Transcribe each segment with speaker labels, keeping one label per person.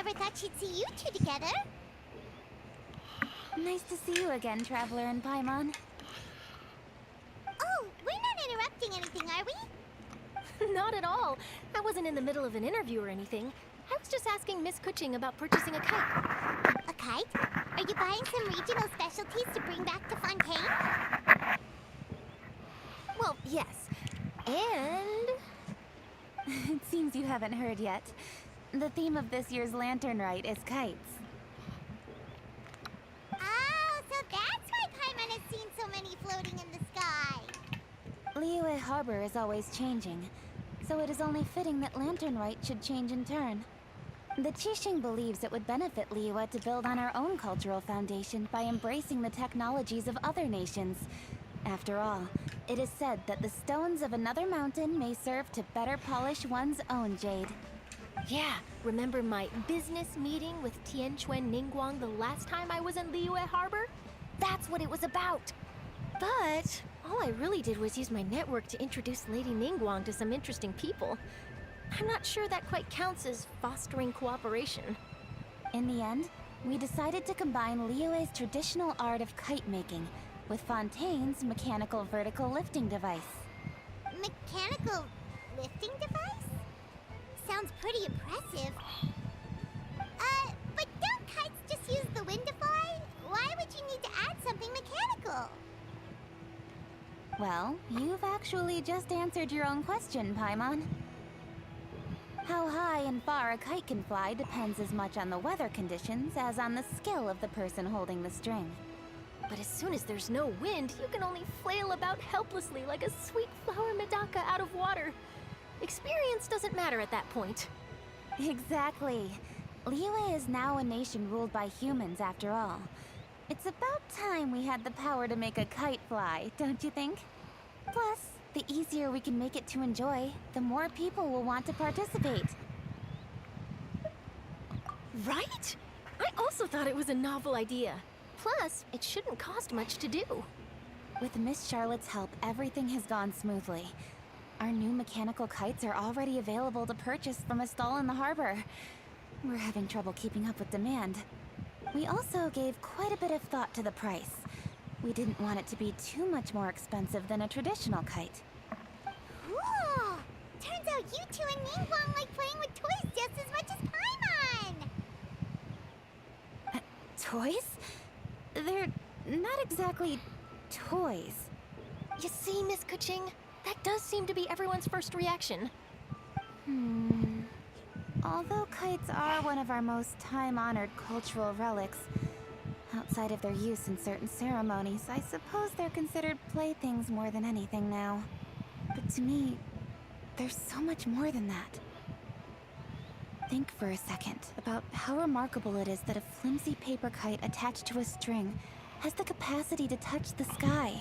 Speaker 1: never thought she'd see you two together.
Speaker 2: Nice to see you again, Traveler and Paimon.
Speaker 1: Oh, we're not interrupting anything, are we?
Speaker 3: Not at all. I wasn't in the middle of an interview or anything. I was just asking Miss Kuching about purchasing a kite.
Speaker 1: A kite? Are you buying some regional specialties to bring back to Fontaine?
Speaker 3: Well, yes. And...
Speaker 2: It seems you haven't heard yet. The theme of this year's Lantern Rite is kites.
Speaker 1: Oh, so that's why Paimon has seen so many floating in the sky.
Speaker 2: Liyue Harbor is always changing, so it is only fitting that Lantern Rite should change in turn. The Qixing believes it would benefit Liyue to build on our own cultural foundation by embracing the technologies of other nations. After all, it is said that the stones of another mountain may serve to better polish one's own jade.
Speaker 3: yeah, remember my business meeting with Tianquan Ningguang the last time I was in Liyue Harbor? That's what it was about. But all I really did was use my network to introduce Lady Ningguang to some interesting people. I'm not sure that quite counts as fostering cooperation.
Speaker 2: In the end, we decided to combine Liyue's traditional art of kite making with Fontaine's mechanical vertical lifting device.
Speaker 1: Mechanical lifting device? Sounds pretty impressive. But don't kites just use the wind to fly? Why would you need to add something mechanical?
Speaker 2: Well, you've actually just answered your own question, Paimon. How high and far a kite can fly depends as much on the weather conditions as on the skill of the person holding the string.
Speaker 3: But as soon as there's no wind, you can only flail about helplessly like a sweet flower medaka out of water. Experience doesn't matter at that point.
Speaker 2: Exactly. Liyue is now a nation ruled by humans after all. It's about time we had the power to make a kite fly, don't you think? Plus, the easier we can make it to enjoy, the more people will want to participate.
Speaker 3: Right? I also thought it was a novel idea. Plus, it shouldn't cost much to do.
Speaker 2: With Miss Charlotte's help, everything has gone smoothly. Our new mechanical kites are already available to purchase from a stall in the harbor. We're having trouble keeping up with demand. We also gave quite a bit of thought to the price. We didn't want it to be too much more expensive than a traditional kite.
Speaker 1: Cool! Turns out you two and Ningguang like playing with toys just as much as Paimon!
Speaker 2: Toys? They're not exactly toys.
Speaker 3: You see, Miss Kuching? That does seem to be everyone's first reaction.
Speaker 2: Although kites are one of our most time-honored cultural relics, outside of their use in certain ceremonies, I suppose they're considered playthings more than anything now. But to me, there's so much more than that. Think for a second about how remarkable it is that a flimsy paper kite attached to a string has the capacity to touch the sky.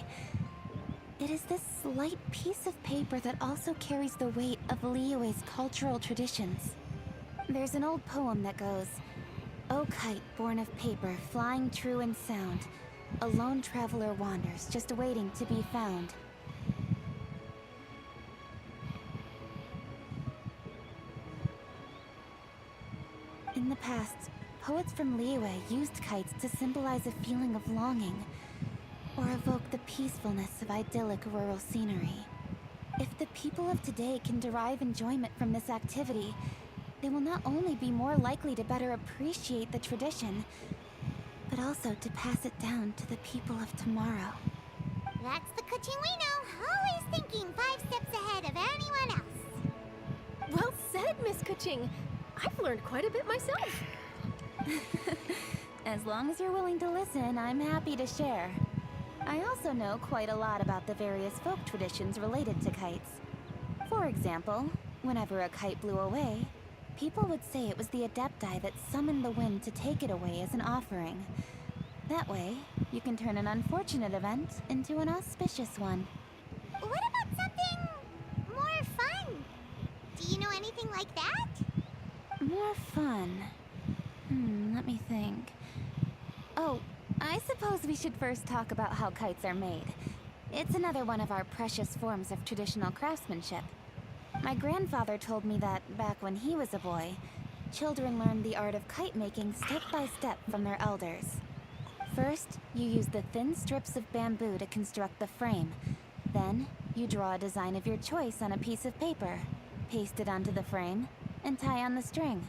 Speaker 2: It is this slight piece of paper that also carries the weight of Liyue's cultural traditions. There's an old poem that goes, "O kite born of paper, flying true in sound, a lone traveler wanders, just awaiting to be found." In the past, poets from Liyue used kites to symbolize a feeling of longing, or evoke the peacefulness of idyllic rural scenery. If the people of today can derive enjoyment from this activity, they will not only be more likely to better appreciate the tradition, but also to pass it down to the people of tomorrow.
Speaker 1: That's the Kuching we know, always thinking 5 steps ahead of anyone else.
Speaker 3: Well said, Miss Kuching. I've learned quite a bit myself.
Speaker 2: As long as you're willing to listen, I'm happy to share. I also know quite a lot about the various folk traditions related to kites. For example, whenever a kite blew away, people would say it was the Adepti that summoned the wind to take it away as an offering. That way, you can turn an unfortunate event into an auspicious one.
Speaker 1: What about something more fun? Do you know anything like that?
Speaker 2: More fun. Let me think. Oh, I suppose we should first talk about how kites are made. It's another one of our precious forms of traditional craftsmanship. My grandfather told me that, back when he was a boy, children learn the art of kite making step by step from their elders. First, you use the thin strips of bamboo to construct the frame. Then, you draw a design of your choice on a piece of paper, paste it onto the frame, and tie on the string.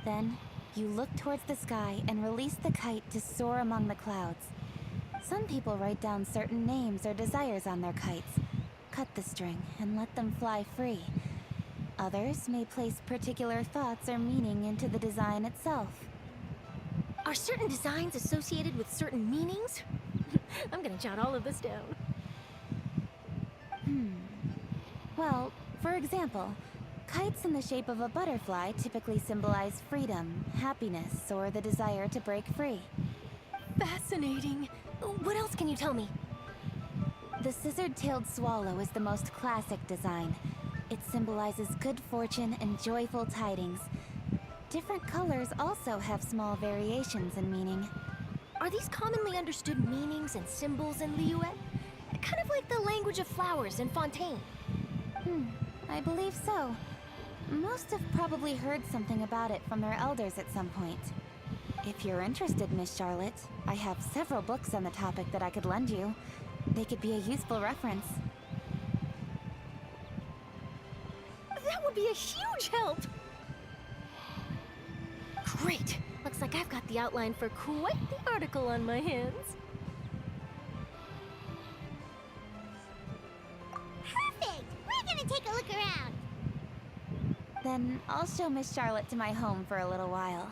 Speaker 2: Then, you look towards the sky and release the kite to soar among the clouds. Some people write down certain names or desires on their kites, cut the string, and let them fly free. Others may place particular thoughts or meaning into the design itself.
Speaker 3: Are certain designs associated with certain meanings? I'm gonna jot all of this down.
Speaker 2: Well, for example, kites in the shape of a butterfly typically symbolize freedom, happiness, or the desire to break free.
Speaker 3: Fascinating. What else can you tell me?
Speaker 2: The scissored-tailed swallow is the most classic design. It symbolizes good fortune and joyful tidings. Different colors also have small variations in meaning.
Speaker 3: Are these commonly understood meanings and symbols in Liyue? Kind of like the language of flowers in Fontaine.
Speaker 2: I believe so. Most have probably heard something about it from their elders at some point. If you're interested, Miss Charlotte, I have several books on the topic that I could lend you. They could be a useful reference.
Speaker 3: That would be a huge help! Great! Looks like I've got the outline for quite the article on my hands.
Speaker 1: Perfect! We're gonna take a look around.
Speaker 2: Then I'll show Miss Charlotte to my home for a little while.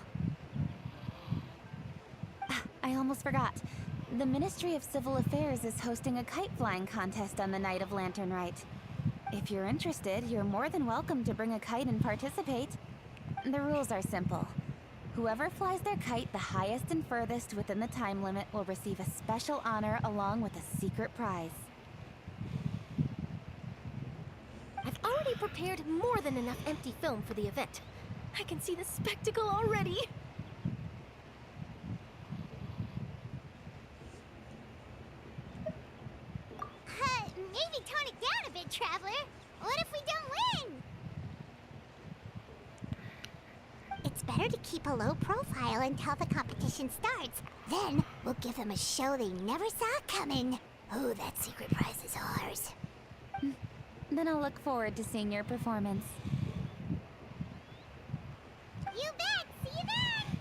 Speaker 2: I almost forgot. The Ministry of Civil Affairs is hosting a kite flying contest on the night of Lantern Rite. If you're interested, you're more than welcome to bring a kite and participate. The rules are simple. Whoever flies their kite the highest and furthest within the time limit will receive a special honor along with a secret prize.
Speaker 3: I've already prepared more than enough empty film for the event. I can see the spectacle already.
Speaker 1: Maybe tone it down a bit, Traveler. What if we don't win? It's better to keep a low profile until the competition starts. Then we'll give them a show they never saw coming. Oh, that secret prize is ours.
Speaker 2: Then I'll look forward to seeing your performance.
Speaker 1: You bet! See you then!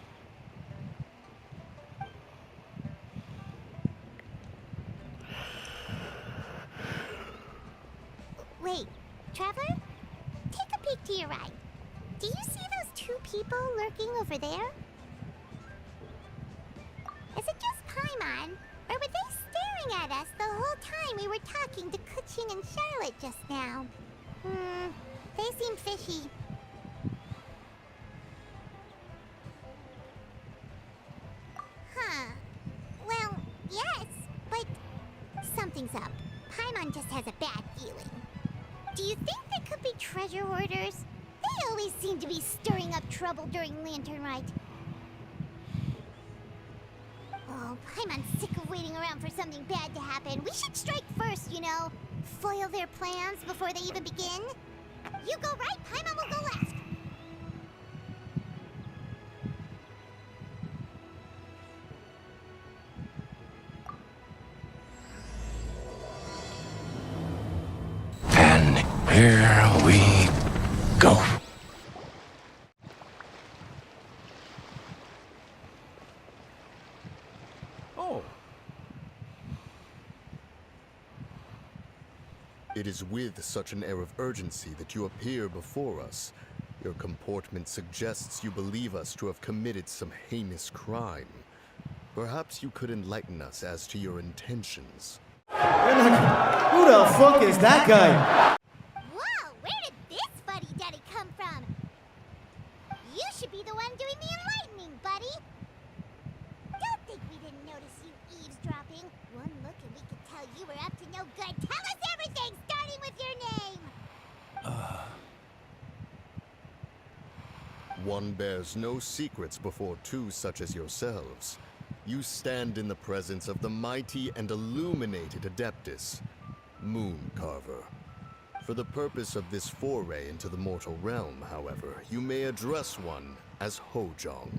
Speaker 1: Wait, Traveler? Take a peek to your right. Do you see those two people lurking over there? Is it just Paimon? Or were they staring at us the whole time we were talking to Kuching and Charlotte just now? They seem fishy. Huh. Well, yes, but something's up. Paimon just has a bad feeling. Do you think they could be treasure hoarders? They always seem to be stirring up trouble during Lantern Rite. Oh, Paimon's sick of waiting around for something bad to happen. We should strike first, you know. Foil their plans before they even begin. You go right, Paimon will go left.
Speaker 4: And here we go.
Speaker 5: Oh. It is with such an air of urgency that you appear before us. Your comportment suggests you believe us to have committed some heinous crime. Perhaps you could enlighten us as to your intentions.
Speaker 6: Who the fuck is that guy?
Speaker 1: Whoa, where did this fuddy-duddy come from? You should be the one doing the enlightening, buddy. Don't think we didn't notice you eavesdropping. One look and we could tell you were up to no good. Tell us everything, starting with your name.
Speaker 5: One bears no secrets before two such as yourselves. You stand in the presence of the mighty and illuminated Adeptus, Moon Carver. For the purpose of this foray into the mortal realm, however, you may address one as Hojong.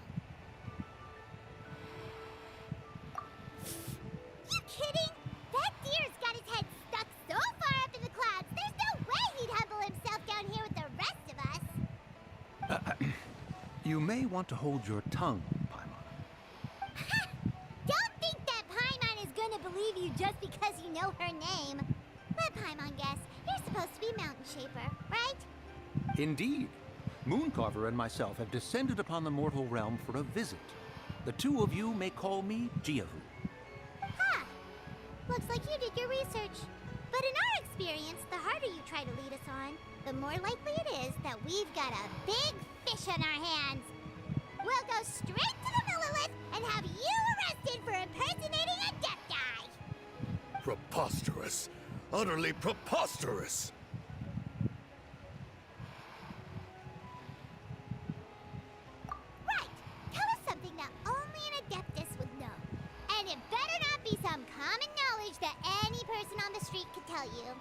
Speaker 1: You kidding? That deer's got his head stuck so far up in the clouds, there's no way he'd humble himself down here with the rest of us.
Speaker 7: You may want to hold your tongue, Paimon.
Speaker 1: Don't think that Paimon is gonna believe you just because you know her name. Let Paimon guess. You're supposed to be Mountain Shaper, right?
Speaker 7: Indeed. Mooncarver and myself have descended upon the mortal realm for a visit. The two of you may call me Jiahu.
Speaker 1: Huh. Looks like you did your research. But in our experience, the harder you try to lead us on, the more likely it is that we've got a big fish on our hands. We'll go straight to the Millilith and have you arrested for impersonating a Death-Eye.
Speaker 5: Preposterous. Utterly preposterous!
Speaker 1: Right. Tell us something that only an Adeptus would know. And it better not be some common knowledge that any person on the street could tell you.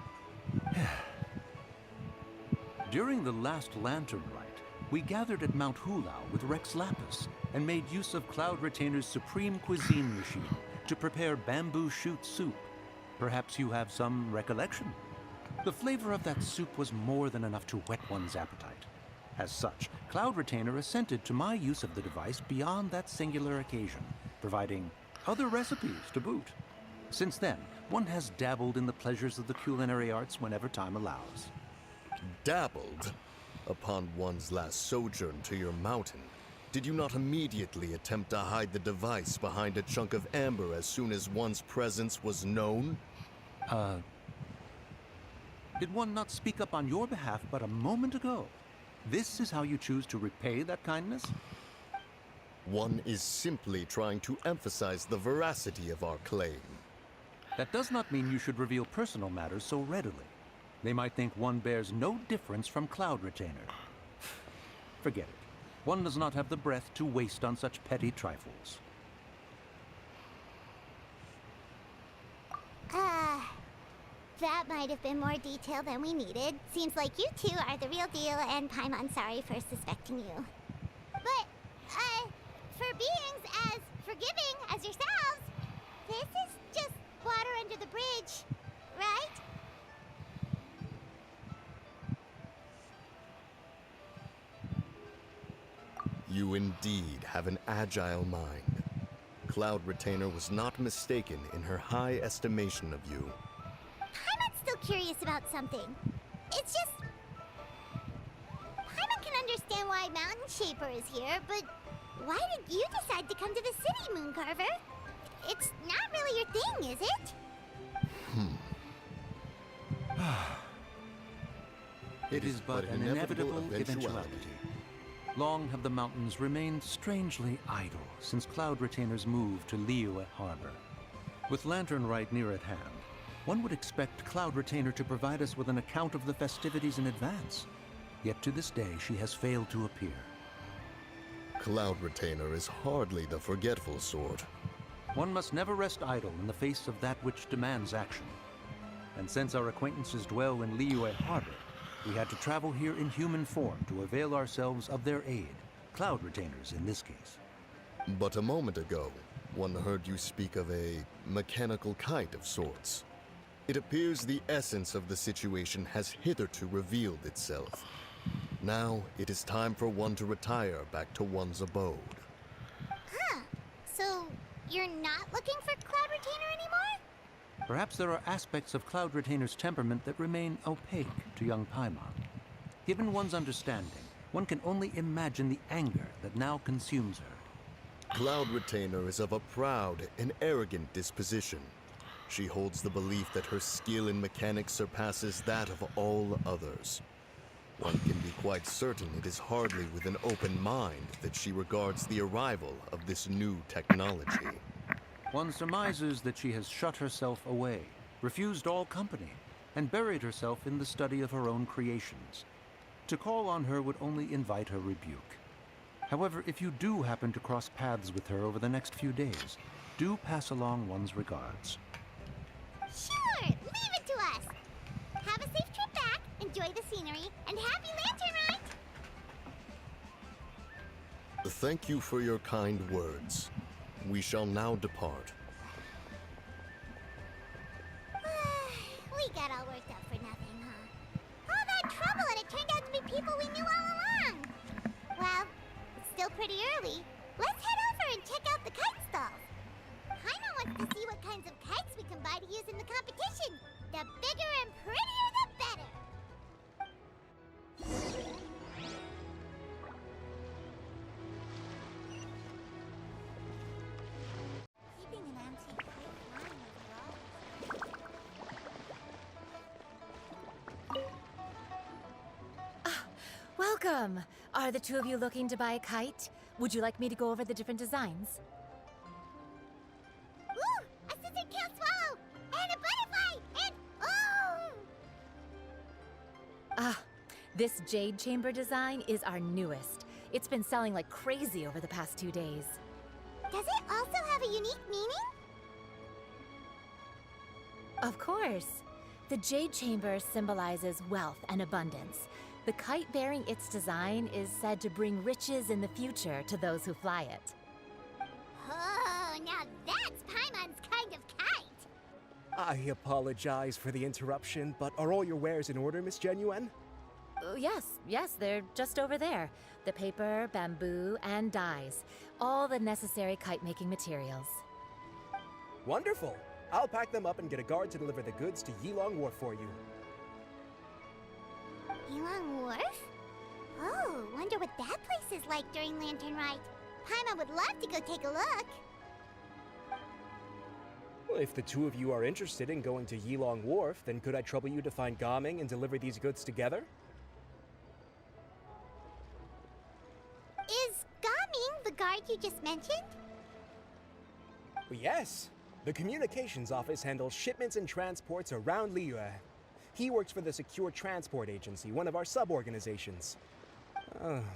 Speaker 7: During the last Lantern Rite, we gathered at Mount Hulau with Rex Lapis and made use of Cloud Retainer's supreme cuisine machine to prepare bamboo shoot soup. Perhaps you have some recollection? The flavor of that soup was more than enough to whet one's appetite. As such, Cloud Retainer assented to my use of the device beyond that singular occasion, providing other recipes to boot. Since then, one has dabbled in the pleasures of the culinary arts whenever time allows.
Speaker 5: Dabbled? Upon one's last sojourn to your mountain, did you not immediately attempt to hide the device behind a chunk of amber as soon as one's presence was known?
Speaker 7: Did one not speak up on your behalf but a moment ago? This is how you choose to repay that kindness?
Speaker 5: One is simply trying to emphasize the veracity of our claim.
Speaker 7: That does not mean you should reveal personal matters so readily. They might think one bears no difference from Cloud Retainer. Forget it. One does not have the breath to waste on such petty trifles.
Speaker 1: That might have been more detail than we needed. Seems like you two are the real deal, and Paimon's sorry for suspecting you. But, for beings as forgiving as yourselves, this is just water under the bridge, right?
Speaker 5: You indeed have an agile mind. Cloud Retainer was not mistaken in her high estimation of you.
Speaker 1: Paimon's still curious about something. It's just... Paimon can understand why Mountain Shaper is here, but why did you decide to come to the city, Mooncarver? It's not really your thing, is it?
Speaker 7: It is but an inevitable eventuality. Long have the mountains remained strangely idle since Cloud Retainer's move to Liyue Harbor. With Lantern Rite near at hand, one would expect Cloud Retainer to provide us with an account of the festivities in advance. Yet to this day, she has failed to appear.
Speaker 5: Cloud Retainer is hardly the forgetful sort.
Speaker 7: One must never rest idle in the face of that which demands action. And since our acquaintances dwell in Liyue Harbor, we had to travel here in human form to avail ourselves of their aid, Cloud Retainers in this case.
Speaker 5: But a moment ago, one heard you speak of a mechanical kite of sorts. It appears the essence of the situation has hitherto revealed itself. Now it is time for one to retire back to one's abode.
Speaker 1: Huh. So, you're not looking for Cloud Retainer anymore?
Speaker 7: Perhaps there are aspects of Cloud Retainer's temperament that remain opaque to young Paimon. Given one's understanding, one can only imagine the anger that now consumes her.
Speaker 5: Cloud Retainer is of a proud and arrogant disposition. She holds the belief that her skill in mechanics surpasses that of all others. One can be quite certain it is hardly with an open mind that she regards the arrival of this new technology.
Speaker 7: One surmises that she has shut herself away, refused all company, and buried herself in the study of her own creations. To call on her would only invite her rebuke. However, if you do happen to cross paths with her over the next few days, do pass along one's regards.
Speaker 1: Sure, leave it to us. Have a safe trip back, enjoy the scenery, and happy lantern ride!
Speaker 5: Thank you for your kind words. We shall now depart.
Speaker 1: We got all worked up for nothing, huh? All that trouble and it turned out to be people we knew all along! Well, it's still pretty early. Let's head over and check out the kite stalls. Paimon wants to see what kinds of kites we can buy to use in the competition. The bigger and prettier, the better! Keeping an antique kite flying overall.
Speaker 3: Welcome! Are the two of you looking to buy a kite? Would you like me to go over the different designs?
Speaker 1: Ooh! A scissor can't swallow! And a butterfly! And oh!
Speaker 3: This jade chamber design is our newest. It's been selling like crazy over the past 2 days.
Speaker 1: Does it also have a unique meaning?
Speaker 3: Of course. The jade chamber symbolizes wealth and abundance. The kite bearing its design is said to bring riches in the future to those who fly it.
Speaker 1: Oh, now that's Paimon's kind of kite!
Speaker 8: I apologize for the interruption, but are all your wares in order, Miss Genuine?
Speaker 3: Yes, they're just over there. The paper, bamboo, and dyes. All the necessary kite-making materials.
Speaker 8: Wonderful! I'll pack them up and get a guard to deliver the goods to Yilong Wharf for you.
Speaker 1: Yilong Wharf? Oh, wonder what that place is like during Lantern Rite. Paimon would love to go take a look.
Speaker 8: Well, if the two of you are interested in going to Yilong Wharf, then could I trouble you to find Gaming and deliver these goods together?
Speaker 1: Is Gaming the guard you just mentioned?
Speaker 8: Well, yes. The communications office handles shipments and transports around Liyue. He works for the Secure Transport Agency, one of our sub-organizations.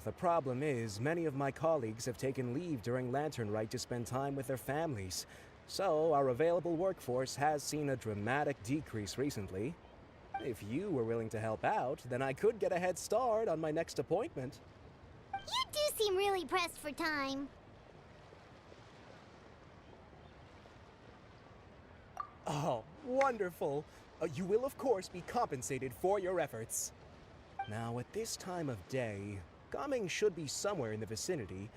Speaker 8: The problem is, many of my colleagues have taken leave during Lantern Rite to spend time with their families. So, our available workforce has seen a dramatic decrease recently. If you were willing to help out, then I could get a head start on my next appointment.
Speaker 1: You do seem really pressed for time.
Speaker 8: Oh, wonderful! You will, of course, be compensated for your efforts. Now, at this time of day, Gaming should be somewhere in the vicinity.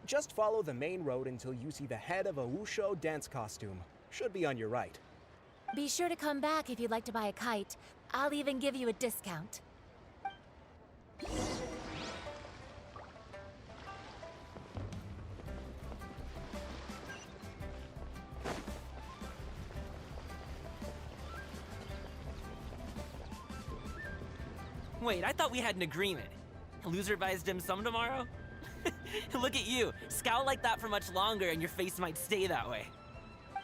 Speaker 8: Just follow the main road until you see the head of a Wushu dance costume. Should be on your right.
Speaker 3: Be sure to come back if you'd like to buy a kite. I'll even give you a discount.
Speaker 9: Wait, I thought we had an agreement. Loser buys dim sum tomorrow? Look at you. Scowl like that for much longer and your face might stay that way.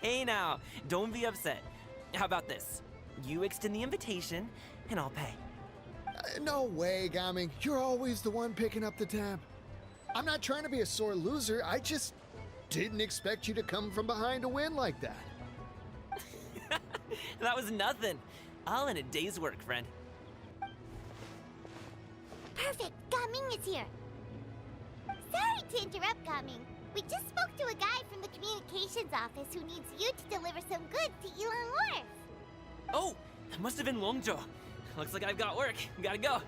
Speaker 9: Hey now, don't be upset. How about this? You extend the invitation, and I'll pay.
Speaker 10: No way, Gaming. You're always the one picking up the tab. I'm not trying to be a sore loser. I just didn't expect you to come from behind to win like that.
Speaker 9: That was nothing. All in a day's work, friend.
Speaker 1: Perfect, Gaming is here. Sorry to interrupt, Gaming. We just spoke to a guy from the communications office who needs you to deliver some goods to Yilong Wharf.
Speaker 9: Oh, that must have been Longzhou. Looks like I've got work. Gotta go.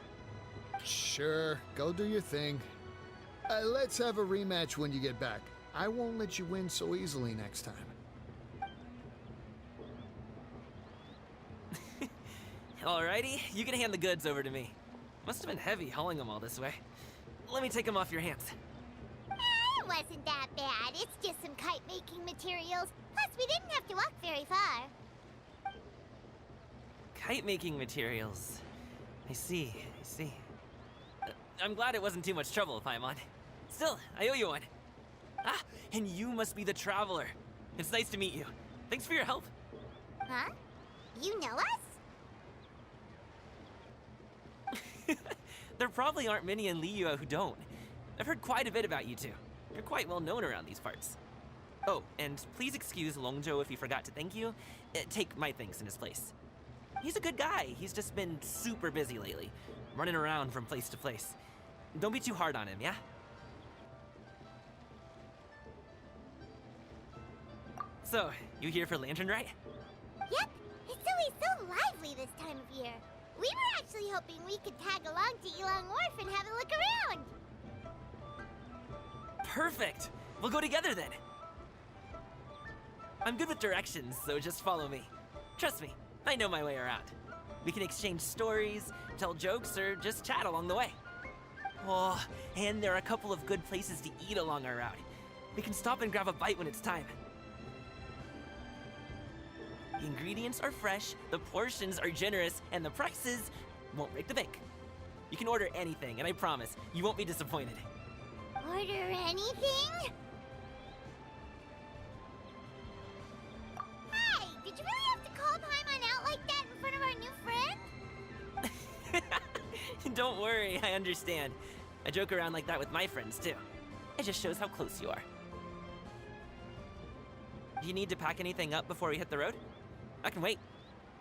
Speaker 10: Sure, go do your thing. Let's have a rematch when you get back. I won't let you win so easily next time.
Speaker 9: Alrighty, you can hand the goods over to me. Must have been heavy hauling them all this way. Let me take them off your hands.
Speaker 1: It wasn't that bad. It's just some kite-making materials. Plus, we didn't have to walk very far.
Speaker 9: Kite-making materials. I see. I'm glad it wasn't too much trouble, Paimon. Still, I owe you one. Ah, and you must be the traveler. It's nice to meet you. Thanks for your help.
Speaker 1: Huh? You know us?
Speaker 9: There probably aren't many in Liyue who don't. I've heard quite a bit about you two. You're quite well known around these parts. Oh, and please excuse Longzhou if he forgot to thank you. Take my thanks in his place. He's a good guy. He's just been super busy lately, running around from place to place. Don't be too hard on him, yeah? So, you here for Lantern Rite?
Speaker 1: Yep, it's always so lively this time of year. We were actually hoping we could tag along to Elong Wharf and have a look around.
Speaker 9: Perfect! We'll go together then. I'm good with directions, so just follow me. Trust me, I know my way around. We can exchange stories, tell jokes, or just chat along the way. Oh, and there are a couple of good places to eat along our route. We can stop and grab a bite when it's time. The ingredients are fresh, the portions are generous, and the prices won't break the bank. You can order anything, and I promise, you won't be disappointed.
Speaker 1: Order anything? Hey, did you really have to call Paimon out like that in front of our new friend?
Speaker 9: Don't worry, I understand. I joke around like that with my friends, too. It just shows how close you are. Do you need to pack anything up before we hit the road? I can wait.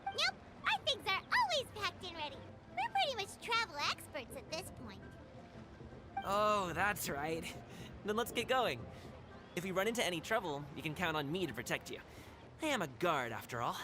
Speaker 1: Nope, our things are always packed and ready. We're pretty much travel experts at this point.
Speaker 9: Oh, that's right. Then let's get going. If we run into any trouble, you can count on me to protect you. I am a guard, after all.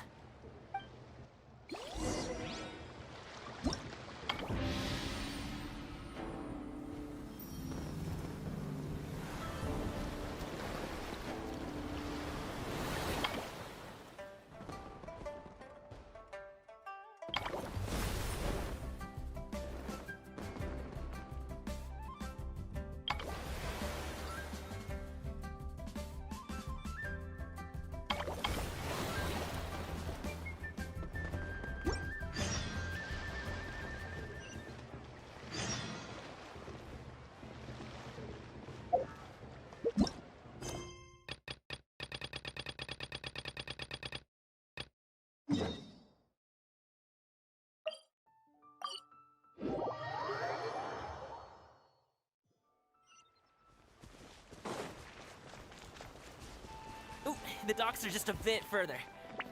Speaker 9: Ooh, the docks are just a bit further.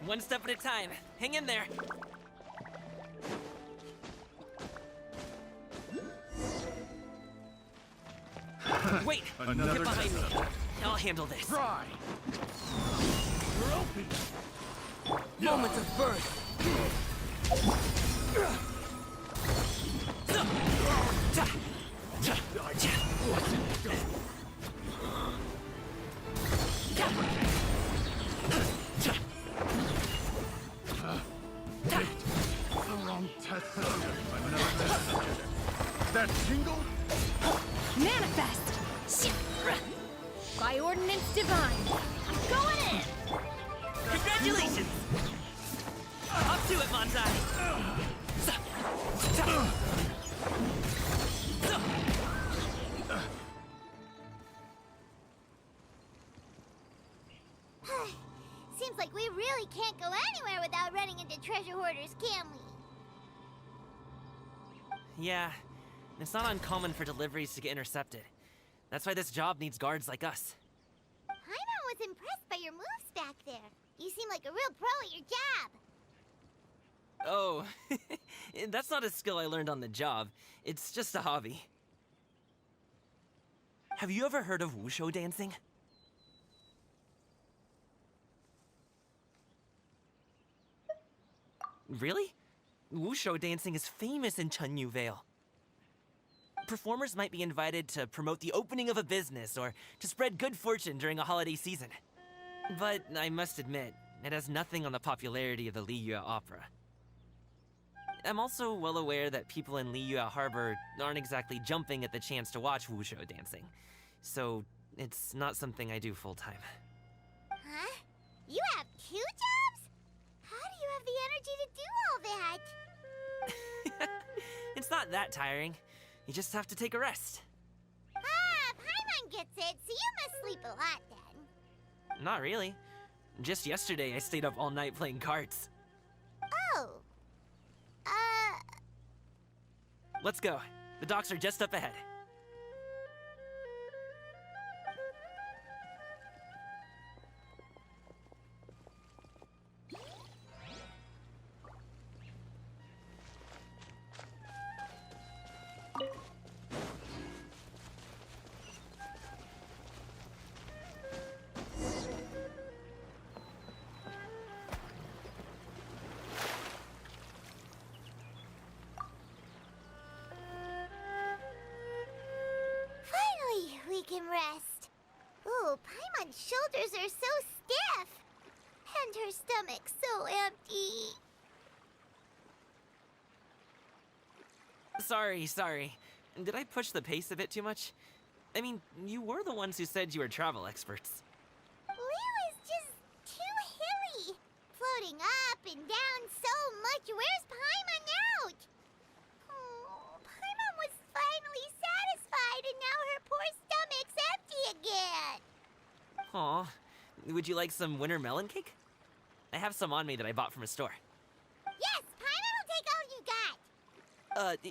Speaker 9: One step at a time. Hang in there. Wait! Get behind me. I'll handle this.
Speaker 4: Try.
Speaker 9: Moments of birth.
Speaker 4: The wrong test. That tingle?
Speaker 3: Manifest! Shit! By ordinance divine, I'm going in!
Speaker 9: Congratulations! Up to it, Montai!
Speaker 1: Seems like we really can't go anywhere without running into treasure hoarders, can we?
Speaker 9: Yeah, it's not uncommon for deliveries to get intercepted. That's why this job needs guards like us.
Speaker 1: Paimon was impressed by your moves back there. You seem like a real pro at your job.
Speaker 9: Oh, that's not a skill I learned on the job. It's just a hobby. Have you ever heard of wushu dancing? Really? Wushu dancing is famous in Chunyu Vale. Performers might be invited to promote the opening of a business or to spread good fortune during a holiday season. But I must admit, it has nothing on the popularity of the Liyue Opera. I'm also well aware that people in Liyue Harbor aren't exactly jumping at the chance to watch wushu dancing. So, it's not something I do full-time.
Speaker 1: Huh? You have 2 jobs? How do you have the energy to do all that?
Speaker 9: It's not that tiring. You just have to take a rest.
Speaker 1: Ah, Paimon gets it, so you must sleep a lot then.
Speaker 9: Not really. Just yesterday, I stayed up all night playing cards.
Speaker 1: Oh.
Speaker 9: Let's go. The docks are just up ahead.
Speaker 1: can rest. Ooh, Paimon's shoulders are so stiff. And her stomach so empty.
Speaker 9: Sorry. Did I push the pace a bit too much? I mean, you were the ones who said you were travel experts.
Speaker 1: Liyue is just too hilly. Floating up and down so much. Where's Paimon out? Oh, Paimon was finally satisfied and now her poor stomach's empty again.
Speaker 9: Aw, would you like some winter melon cake? I have some on me that I bought from a store.
Speaker 1: Yes, Paimon will take all you got.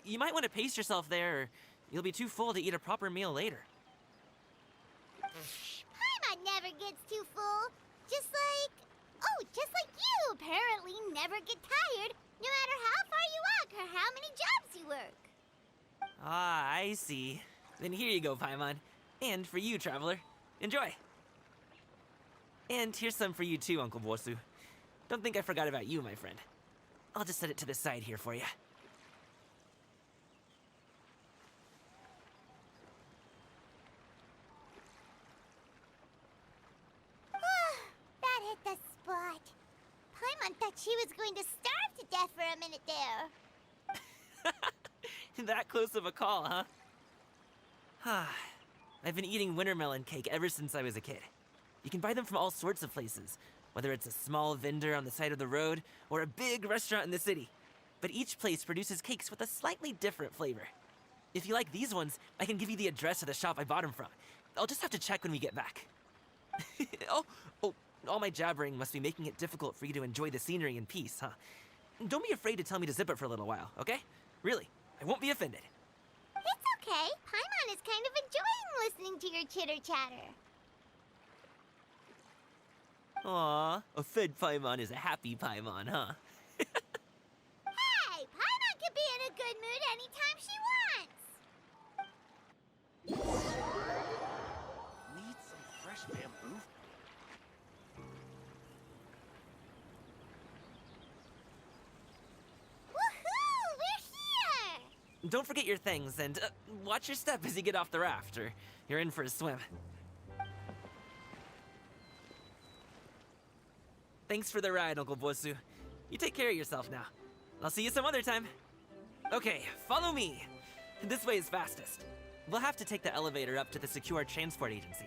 Speaker 9: You might want to pace yourself there, or you'll be too full to eat a proper meal later.
Speaker 1: Paimon never gets too full. Just like you apparently never get tired, no matter how far you walk or how many jobs you work.
Speaker 9: Ah, I see. Then here you go, Paimon. And for you, traveler. Enjoy. And here's some for you too, Uncle Bosu. Don't think I forgot about you, my friend. I'll just set it to the side here for you.
Speaker 1: That hit the spot. Paimon thought she was going to starve to death for a minute there.
Speaker 9: That close of a call, huh? I've been eating winter melon cake ever since I was a kid. You can buy them from all sorts of places, whether it's a small vendor on the side of the road or a big restaurant in the city. But each place produces cakes with a slightly different flavor. If you like these ones, I can give you the address of the shop I bought them from. I'll just have to check when we get back. Oh, all my jabbering must be making it difficult for you to enjoy the scenery in peace, huh? Don't be afraid to tell me to zip it for a little while, okay? Really, I won't be offended.
Speaker 1: It's okay. Paimon is kind of enjoying listening to your chitter-chatter.
Speaker 9: Aw, a fed Paimon is a happy Paimon, huh?
Speaker 1: Hey, Paimon can be in a good mood anytime she wants.
Speaker 4: Need some fresh bamboo?
Speaker 1: Woohoo! We're here!
Speaker 9: Don't forget your things, and watch your step as you get off the raft, or you're in for a swim. Thanks for the ride, Uncle Bosu. You take care of yourself now. I'll see you some other time. Okay, follow me. This way is fastest. We'll have to take the elevator up to the secure transport agency.